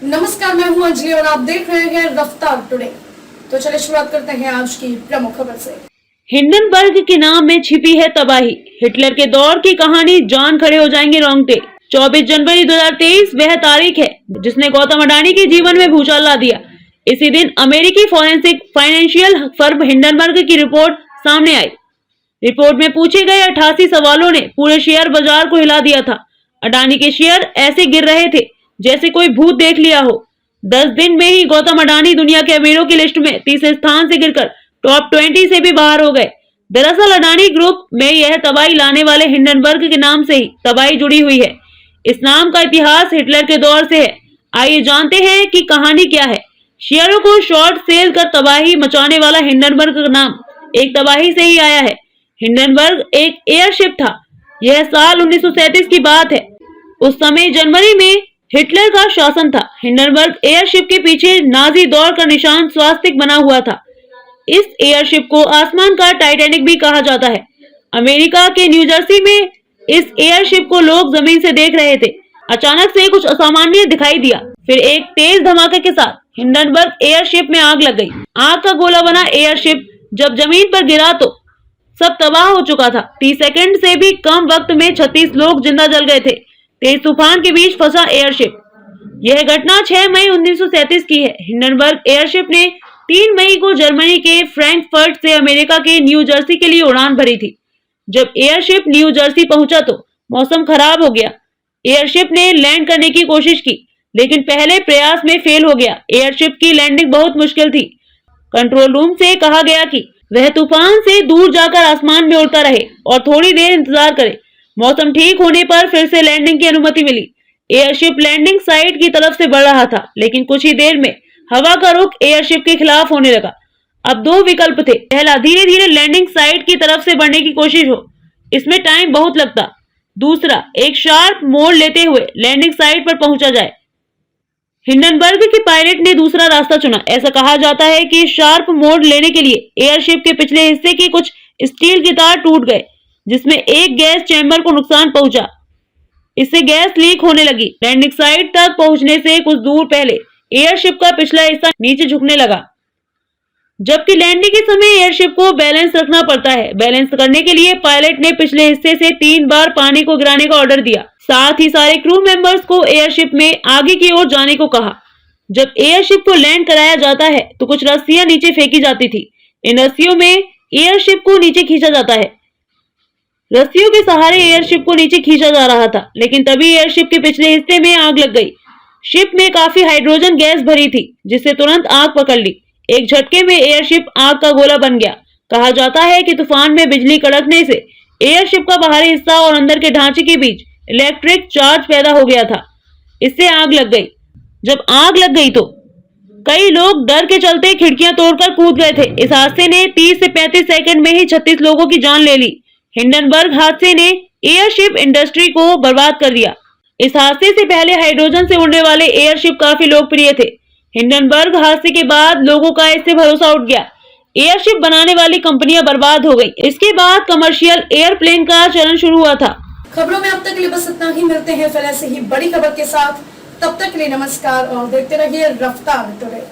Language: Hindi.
नमस्कार, मैं हूं अंजलि और आप देख रहे हैं रफ्तार टुडे। तो चलिए शुरुआत करते हैं आज की प्रमुख खबर से। हिंडनबर्ग के नाम में छिपी है तबाही, हिटलर के दौर की कहानी, जान खड़े हो जाएंगे रोंगटे। 24 जनवरी 2023 वह तारीख है जिसने गौतम अडानी के जीवन में भूचाल ला दिया। इसी दिन अमेरिकी फॉरेंसिक फाइनेंशियल फर्म हिंडनबर्ग की रिपोर्ट सामने आई। रिपोर्ट में पूछे गए 88 सवालों ने पूरे शेयर बाजार को हिला दिया था। अडानी के शेयर ऐसे गिर रहे थे जैसे कोई भूत देख लिया हो। 10 दिन में ही गौतम अडानी दुनिया के अमीरों की लिस्ट में तीसरे स्थान से गिरकर टॉप 20 से भी बाहर हो गए। दरअसल अडानी ग्रुप में यह तबाही लाने वाले हिंडनबर्ग के नाम से ही तबाही जुड़ी हुई है। इस नाम का इतिहास हिटलर के दौर से है। आइए जानते हैं कि कहानी क्या है। शेयरों को शॉर्ट सेल कर तबाही मचाने वाला हिंडनबर्ग का नाम एक तबाही से ही आया है। हिंडनबर्ग एक एयरशिप था। यह साल 1937 की बात है। उस समय जनवरी में हिटलर का शासन था। हिंडनबर्ग एयरशिप के पीछे नाजी दौर का निशान स्वास्तिक बना हुआ था। इस एयरशिप को आसमान का टाइटैनिक भी कहा जाता है। अमेरिका के न्यू जर्सी में इस एयरशिप को लोग जमीन से देख रहे थे। अचानक से कुछ असामान्य दिखाई दिया। फिर एक तेज धमाके के साथ हिंडनबर्ग एयरशिप में आग लग गई। आग का गोला बना एयरशिप जब जमीन पर गिरा तो सब तबाह हो चुका था। 30 सेकंड से भी कम वक्त में 36 लोग जिंदा जल गए थे। तेज तूफान के बीच फंसा एयरशिप। यह घटना 6 मई 1937 की है। हिंडनबर्ग एयरशिप ने 3 मई को जर्मनी के फ्रैंकफर्ट से अमेरिका के न्यू जर्सी के लिए उड़ान भरी थी। जब एयरशिप न्यू जर्सी पहुंचा तो मौसम खराब हो गया। एयरशिप ने लैंड करने की कोशिश की लेकिन पहले प्रयास में फेल हो गया। एयरशिप की लैंडिंग बहुत मुश्किल थी। कंट्रोल रूम से कहा गया कि वह तूफान से दूर जाकर आसमान में उड़ता रहे और थोड़ी देर इंतजार करे। मौसम ठीक होने पर फिर से लैंडिंग की अनुमति मिली। एयरशिप लैंडिंग साइट की तरफ से बढ़ रहा था लेकिन कुछ ही देर में हवा का रुख एयरशिप के खिलाफ होने लगा। अब 2 विकल्प थे। पहला, धीरे धीरे लैंडिंग साइट की तरफ से बढ़ने की कोशिश हो, इसमें टाइम बहुत लगता। दूसरा, एक शार्प मोड़ लेते हुए लैंडिंग साइट पर पहुंचा जाए। हिंडनबर्ग के पायलट ने दूसरा रास्ता चुना। ऐसा कहा जाता है कि शार्प मोड़ लेने के लिए एयरशिप के पिछले हिस्से के कुछ स्टील के तार टूट गए जिसमें एक गैस चैम्बर को नुकसान पहुंचा। इससे गैस लीक होने लगी। लैंडिंग साइट तक पहुंचने से कुछ दूर पहले एयरशिप का पिछला हिस्सा नीचे झुकने लगा, जबकि लैंडिंग के समय एयरशिप को बैलेंस रखना पड़ता है। बैलेंस करने के लिए पायलट ने पिछले हिस्से से 3 बार पानी को गिराने का ऑर्डर दिया। साथ ही सारे क्रू मेंबर्स को एयरशिप में आगे की ओर जाने को कहा। जब एयरशिप को लैंड कराया जाता है तो कुछ रस्सियां नीचे फेंकी जाती थी। इन रस्सियों में एयरशिप को नीचे खींचा जाता है। रस्सियों के सहारे एयरशिप को नीचे खींचा जा रहा था लेकिन तभी एयरशिप के पिछले हिस्से में आग लग गई। शिप में काफी हाइड्रोजन गैस भरी थी जिससे तुरंत आग पकड़ ली। एक झटके में एयरशिप आग का गोला बन गया। कहा जाता है कि तूफान में बिजली कड़कने से एयरशिप का बाहरी हिस्सा और अंदर के ढांचे के बीच इलेक्ट्रिक चार्ज पैदा हो गया था। इससे आग लग गई। जब आग लग गई तो कई लोग डर के चलते खिड़कियां तोड़कर कूद गए थे। इस हादसे ने 30 से 35 सेकंड में ही 36 लोगों की जान ले ली। हिंडनबर्ग हादसे ने एयरशिप इंडस्ट्री को बर्बाद कर दिया। इस हादसे से पहले हाइड्रोजन से उड़ने वाले एयरशिप काफी लोकप्रिय थे। हिंडनबर्ग हादसे के बाद लोगों का इससे भरोसा उठ गया। एयरशिप बनाने वाली कंपनियां बर्बाद हो गई। इसके बाद कमर्शियल एयरप्लेन का चलन शुरू हुआ था। खबरों में अब तक के लिए बस इतना ही। मिलते हैं फिर ऐसे ही बड़ी खबर के साथ। तब तक के लिए नमस्कार और देखते रहिए रफ्तार टुडे।